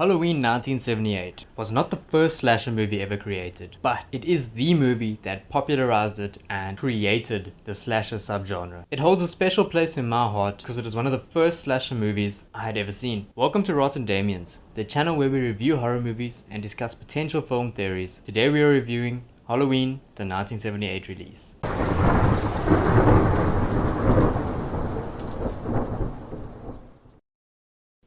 Halloween 1978 was not the first slasher movie ever created, but it is the movie that popularized it and created the slasher subgenre. It holds a special place in my heart because it is one of the first slasher movies I had ever seen. Welcome to Rotten Damians, the channel where we review horror movies and discuss potential film theories. Today we are reviewing Halloween, the 1978 release.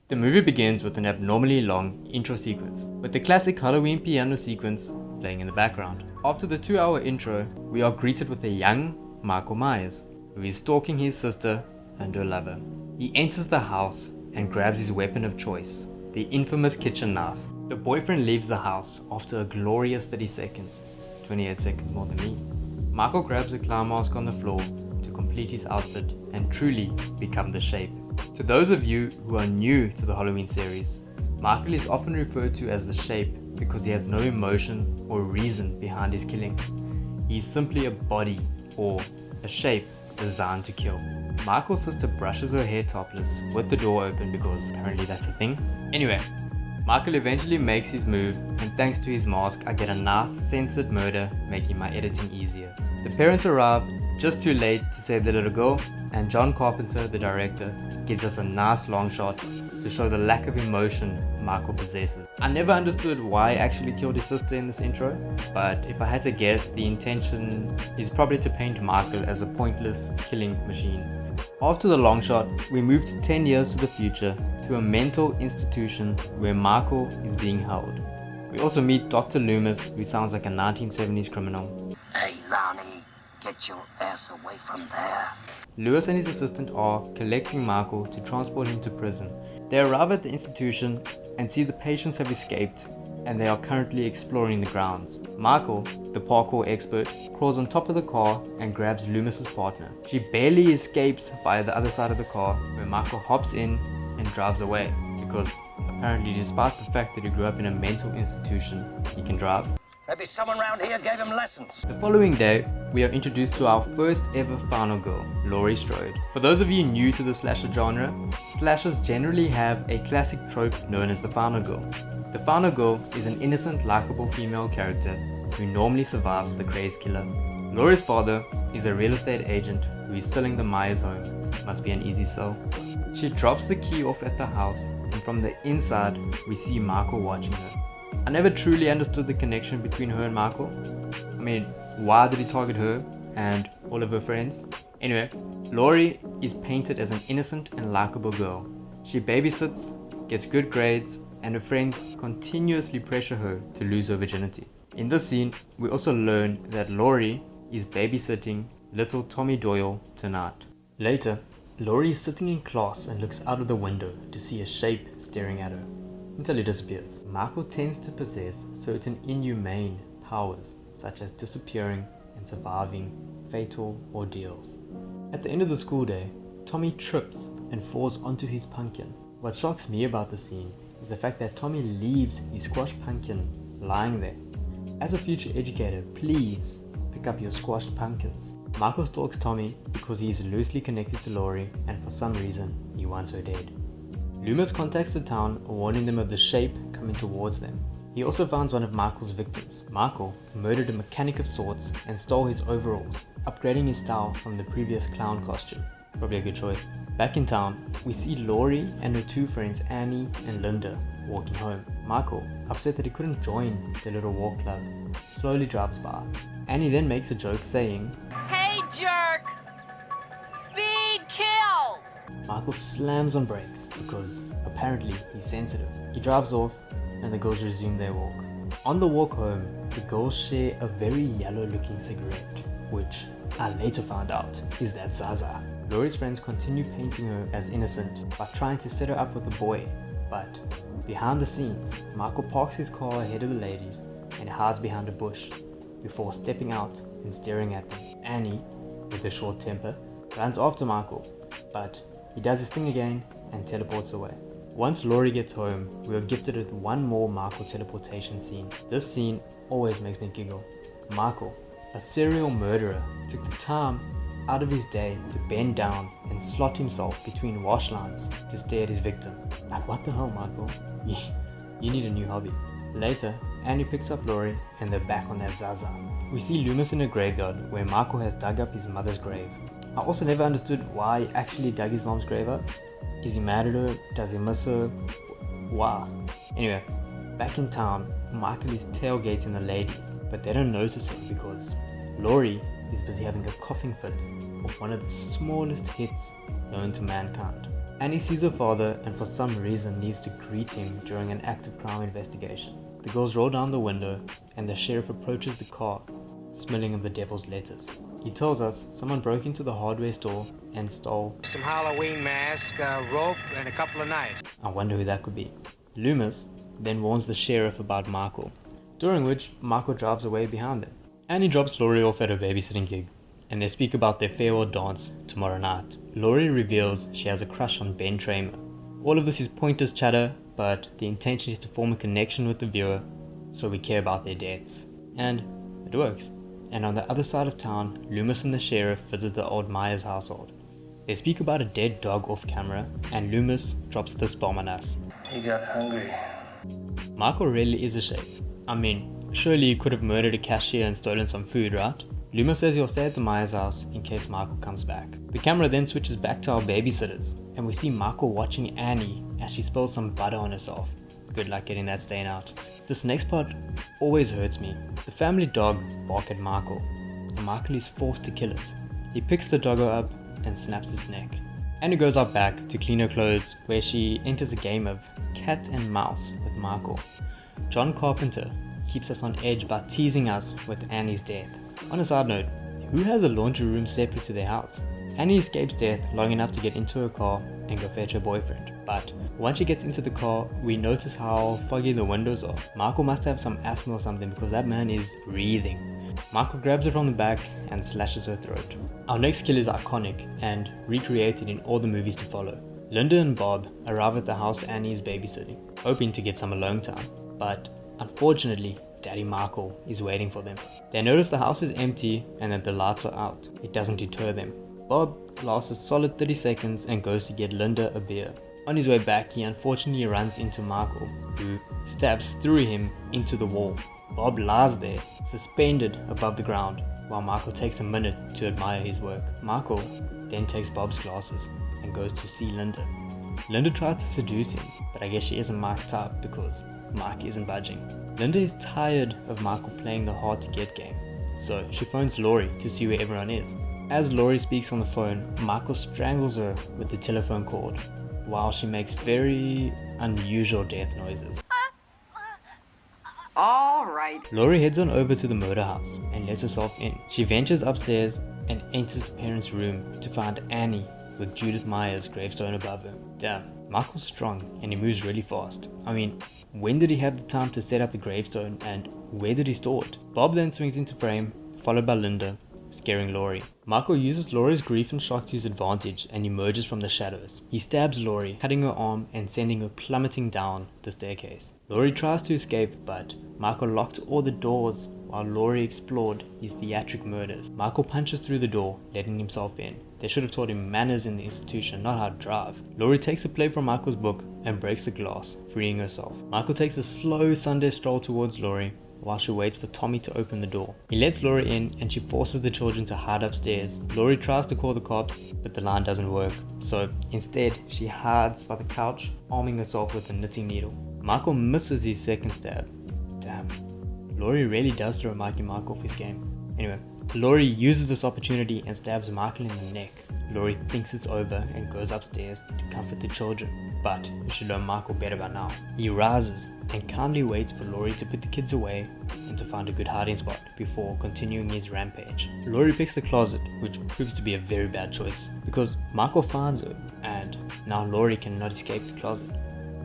The movie begins with an abnormally long intro sequence, with the classic Halloween piano sequence playing in the background. After the 2-hour intro, we are greeted with a young Michael Meyers, who is stalking his sister and her lover. He enters the house and grabs his weapon of choice, the infamous kitchen knife. The boyfriend leaves the house after a glorious 30 seconds, 28 seconds more than me. Michael grabs a clown mask on the floor to complete his outfit and truly become the Shape. To those of you who are new to the Halloween series, Michael is often referred to as the Shape because he has no emotion or reason behind his killing. He is simply a body or a shape designed to kill. Michael's sister brushes her hair topless with the door open because apparently that's a thing. Anyway, Michael eventually makes his move, and thanks to his mask I get a nice censored murder, making my editing easier. The parents arrive just too late to save the little girl, and John Carpenter, the director, gives us a nice long shot to show the lack of emotion Michael possesses. I never understood why he actually killed his sister in this intro, but if I had to guess, the intention is probably to paint Michael as a pointless killing machine. After the long shot, we move to 10 years to the future to a mental institution where Michael is being held. We also meet Dr. Loomis, who sounds like a 1970s criminal. Hey, Lonnie, get your ass away from there. Lewis and his assistant are collecting Michael to transport him to prison. They arrive at the institution and see the patients have escaped, and they are currently exploring the grounds. Michael, the parkour expert, crawls on top of the car and grabs Loomis's partner. She barely escapes via the other side of the car, where Michael hops in and drives away, because apparently despite the fact that he grew up in a mental institution, he can drive. Maybe someone around here gave him lessons. The following day, we are introduced to our first ever final girl, Laurie Strode. For those of you new to the slasher genre, slashers generally have a classic trope known as the final girl. The final girl is an innocent, likable female character who normally survives the crazed killer. Laurie's father is a real estate agent who is selling the Meyers home. Must be an easy sell. She drops the key off at the house, and from the inside, we see Michael watching her. I never truly understood the connection between her and Michael. I mean, why did he target her and all of her friends? Anyway, Laurie is painted as an innocent and likable girl. She babysits, gets good grades, and her friends continuously pressure her to lose her virginity. In this scene, we also learn that Laurie is babysitting little Tommy Doyle tonight. Later, Laurie is sitting in class and looks out of the window to see a shape staring at her, until he disappears. Michael tends to possess certain inhumane powers, such as disappearing and surviving fatal ordeals. At the end of the school day, Tommy trips and falls onto his pumpkin. What shocks me about the scene is the fact that Tommy leaves his squashed pumpkin lying there. As a future educator, please pick up your squashed pumpkins. Michael stalks Tommy because he is loosely connected to Laurie, and for some reason, he wants her dead. Loomis contacts the town, warning them of the shape coming towards them. He also finds one of Michael's victims. Michael murdered a mechanic of sorts and stole his overalls, upgrading his style from the previous clown costume. Probably a good choice. Back in town, we see Laurie and her two friends Annie and Lynda walking home. Michael, upset that he couldn't join the little walk club, slowly drives by. Annie then makes a joke saying, "Hey jerk! Speed kills!" Michael slams on brakes because apparently he's sensitive. He drives off and the girls resume their walk. On the walk home, the girls share a very yellow looking cigarette, which I later found out is that Zaza. Laurie's friends continue painting her as innocent by trying to set her up with a boy, but behind the scenes, Michael parks his car ahead of the ladies and hides behind a bush before stepping out and staring at them. Annie, with a short temper, runs after Michael, but he does his thing again and teleports away. Once Laurie gets home, we are gifted with one more Michael teleportation scene. This scene always makes me giggle. Michael, a serial murderer, took the time out of his day to bend down and slot himself between wash lines to stare at his victim. Like, what the hell, Michael? you need a new hobby. Later, Annie picks up Laurie and they're back on that Zaza. We see Loomis in a graveyard where Marco has dug up his mother's grave. I also never understood why he actually dug his mom's grave up. Is he mad at her? Does he miss her? Why? Anyway, back in town, Michael is tailgating the ladies, but they don't notice him because Laurie is busy having a coughing fit of one of the smallest hits known to mankind. Annie sees her father and for some reason needs to greet him during an active crime investigation. The girls roll down the window and the sheriff approaches the car, smelling of the devil's lettuce. He tells us someone broke into the hardware store and stole some Halloween mask, rope, and a couple of knives. I wonder who that could be. Loomis then warns the sheriff about Michael, during which Michael drives away behind them. Annie drops Laurie off at her babysitting gig, and they speak about their farewell dance tomorrow night. Laurie reveals she has a crush on Ben Tramer. All of this is pointless chatter, but the intention is to form a connection with the viewer, so we care about their deaths. And it works. And on the other side of town, Loomis and the sheriff visit the old Meyers household. They speak about a dead dog off camera, and Loomis drops this bomb on us. He got hungry. Michael really is a shame. I mean, surely he could have murdered a cashier and stolen some food, right? Loomis says he'll stay at the Meyers house in case Michael comes back. The camera then switches back to our babysitters, and we see Michael watching Annie as she spills some butter on herself. Good luck getting that stain out. This next part always hurts me. The family dog barks at Michael, and Michael is forced to kill it. He picks the doggo up and snaps its neck. Annie goes out back to clean her clothes, where she enters a game of cat and mouse with Michael. John Carpenter keeps us on edge by teasing us with Annie's death. On a side note, who has a laundry room separate to their house? Annie escapes death long enough to get into her car and go fetch her boyfriend. But once she gets into the car, we notice how foggy the windows are. Michael must have some asthma or something because that man is breathing. Michael grabs her from the back and slashes her throat. Our next kill is iconic and recreated in all the movies to follow. Lynda and Bob arrive at the house Annie is babysitting, hoping to get some alone time. But unfortunately, Daddy Michael is waiting for them. They notice the house is empty and that the lights are out. It doesn't deter them. Bob lasts a solid 30 seconds and goes to get Lynda a beer. On his way back, he unfortunately runs into Michael, who stabs through him into the wall. Bob lies there, suspended above the ground, while Michael takes a minute to admire his work. Michael then takes Bob's glasses and goes to see Lynda. Lynda tries to seduce him, but I guess she isn't Mike's type because Mike isn't budging. Lynda is tired of Michael playing the hard to get game, so she phones Laurie to see where everyone is. As Laurie speaks on the phone, Michael strangles her with the telephone cord, while she makes very unusual death noises. All right. Laurie heads on over to the murder house and lets herself in. She ventures upstairs and enters the parents' room to find Annie with Judith Meyers' gravestone above her. Damn, Michael's strong and he moves really fast. I mean, when did he have the time to set up the gravestone and where did he store it? Bob then swings into frame, followed by Lynda, scaring Laurie. Michael uses Laurie's grief and shock to his advantage and emerges from the shadows. He stabs Laurie, cutting her arm and sending her plummeting down the staircase. Laurie tries to escape, but Michael locked all the doors while Laurie explored his theatric murders. Michael punches through the door, letting himself in. They should have taught him manners in the institution, not how to drive. Laurie takes a plate from Michael's book and breaks the glass, freeing herself. Michael takes a slow Sunday stroll towards Laurie, while she waits for Tommy to open the door. He lets Laurie in and she forces the children to hide upstairs. Laurie tries to call the cops, but the line doesn't work. So instead, she hides by the couch, arming herself with a knitting needle. Michael misses his second stab. Damn, Laurie really does throw Mikey Mike off his game. Anyway, Laurie uses this opportunity and stabs Michael in the neck. Laurie thinks it's over and goes upstairs to comfort the children, but you should know Michael better by now. He rises and calmly waits for Laurie to put the kids away and to find a good hiding spot before continuing his rampage. Laurie picks the closet, which proves to be a very bad choice because Michael finds her and now Laurie cannot escape the closet.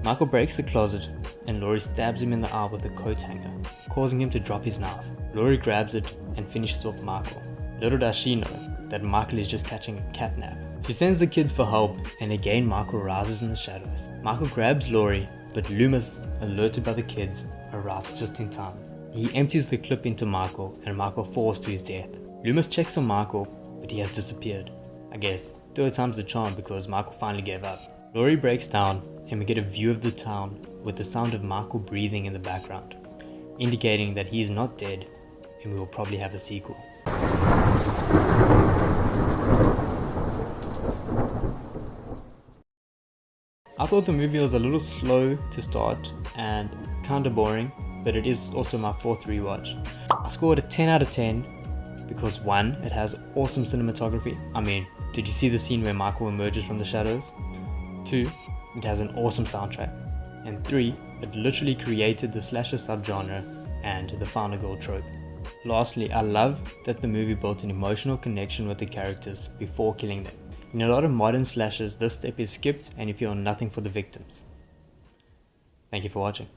Michael breaks the closet and Laurie stabs him in the eye with a coat hanger, causing him to drop his knife. Laurie grabs it and finishes off Michael. Little does she know that Michael is just catching a cat nap. She sends the kids for help and again Michael rises in the shadows. Michael grabs Laurie, but Loomis, alerted by the kids, arrives just in time. He empties the clip into Michael and Michael falls to his death. Loomis checks on Michael, but he has disappeared. I guess third time's the charm because Michael finally gave up. Laurie breaks down and we get a view of the town with the sound of Michael breathing in the background, indicating that he is not dead and we will probably have a sequel. I thought the movie was a little slow to start and kinda boring, but it is also my 4th rewatch. I scored a 10 out of 10 because 1, it has awesome cinematography. I mean, did you see the scene where Michael emerges from the shadows? 2, it has an awesome soundtrack. And 3, it literally created the slasher subgenre and the final girl trope. Lastly, I love that the movie built an emotional connection with the characters before killing them. In a lot of modern slashers, this step is skipped and you feel nothing for the victims. Thank you for watching.